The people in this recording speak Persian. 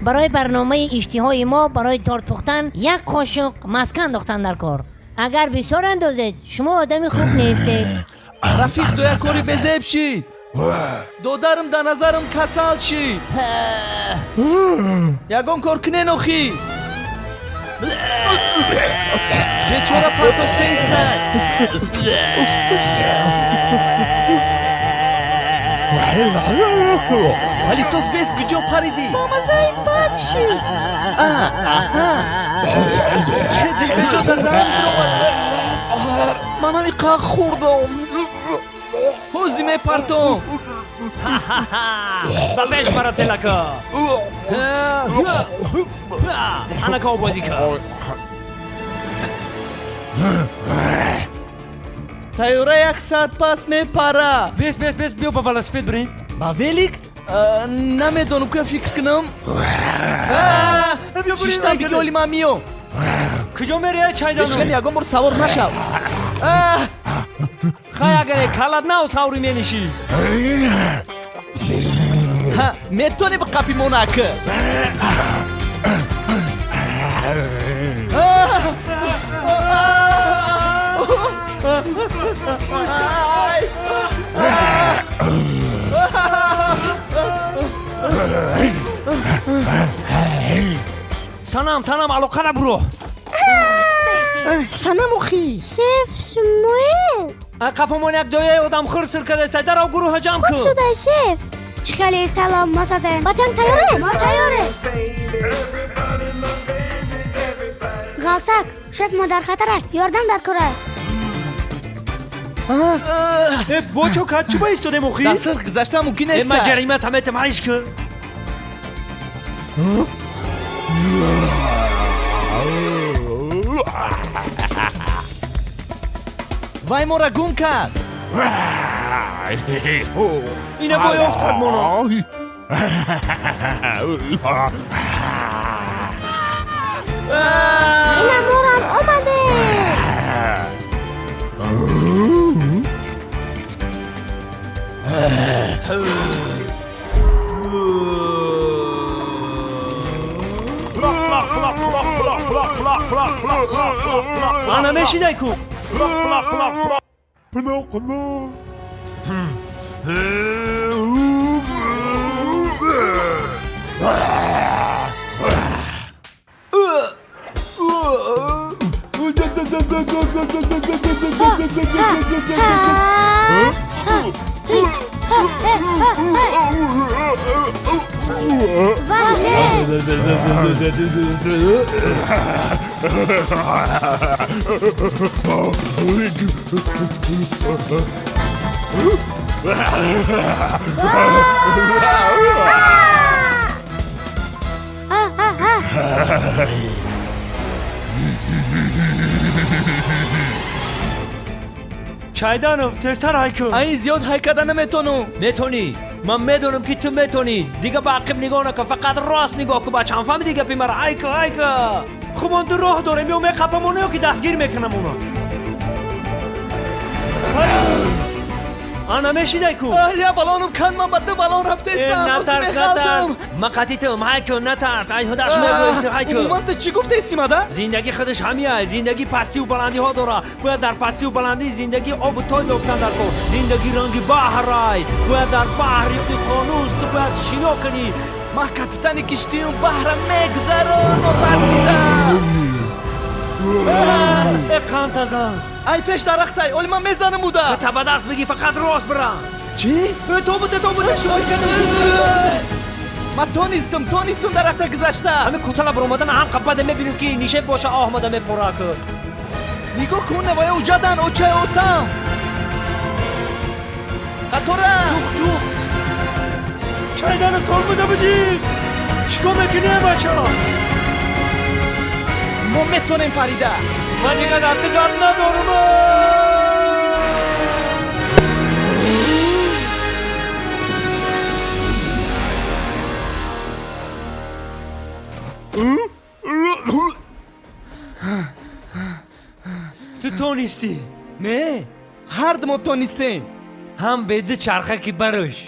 برای برنامه اشتهای ما برای تارت پختن یک قاشق مسکن انداختن در کار. اگر بسیار اندازید شما آدمی خوب نیستید. رفیق دو یک کاری بزیب شید. دودارم در نظرم کسال شید. یگان کار کنه نخی. جه چورا پرتوفته ایستن. ولی سوز بیس گجو پریدی. با مزه بد شید. چه دیگه گجو در دارم در اومده. من همی قاق خوردم. حوزیمه پرتوم. و پیش برات تلکا حنکا بازی کن. تایوره 100 پس می پره. بیس بیو با ولسفید بریم. با ویلیک نمیدونم که فکر کنم. شیشتن بگی اولی من میو. کجا میری چای دانو؟ بشکم یگم برو سوار نشو. خواهی اگر کلت نه و سواری مینشی. میتونی به قپی مونکه. سلام علاقه برو. سلام اخی. شف شموئل قفمون یک دویه آدم خور سرکده است. در او گروه جمع کن. خوب شده شف. چیکالی سلام مسازم. بچم تیاره؟ ما تیاره. غوثک شف ما در خطره. یاردم در کره. بچو کات چوبه ایستاده مخی؟ دست گذشته ممکن است. اما جریمت همه تمایش کن. وای ما را گم کرد. اینه بای افتاد مونا. اینم مورم آمده. انا ماشي دايكو چایدانوف تستر های کن. این زیاد های کردن نمیتونم. میتونی. من میدونم که تو میتونی. دیگه با عقب نگاه نکن، فقط راست نگاه کن. بچه هم فهمی دیگه پیمر ایکا خب من دو راه دارم. یا میقپمونه یا که دستگیر میکنم اونا. انا ماشي دايكو. یا بالانم کن من بده بالان رفته استم. نترس ما قطیتم هایکو نترس. این هداش میگوید هایکو. من تو چی گفته استیماده؟ زندگی خودش همیه. زندگی پستی و بلندی ها داره. باید در پستی و بلندی زندگی آب و تای بیفتن در کن. زندگی رنگی بحرای. باید در بحر یا قانوس تو باید شنا کنی. ما کپیتان کشتیم بحر میگذرم و ترسیدم. اقام تزن. ای پیش درختای اولی من میزنم بوده. تا به دست بگی فقط راست برم. چی؟ تو بوده شما من تو نیستم درخت گذشته. همه کوتاه بر اومدن هم قباده میبینیم که نیشه باشه آمده میفوره که نگاه کن نوای اوجادن اوچه اوتم قطوره جوخ چایدان تول بوده بجید. چیکار میکنی بچه ها؟ ما میتونیم پریده. من دیگه دستگار ندارم. تو نیستی؟ نه هر دو تو نیستیم. هم بده چرخه که برش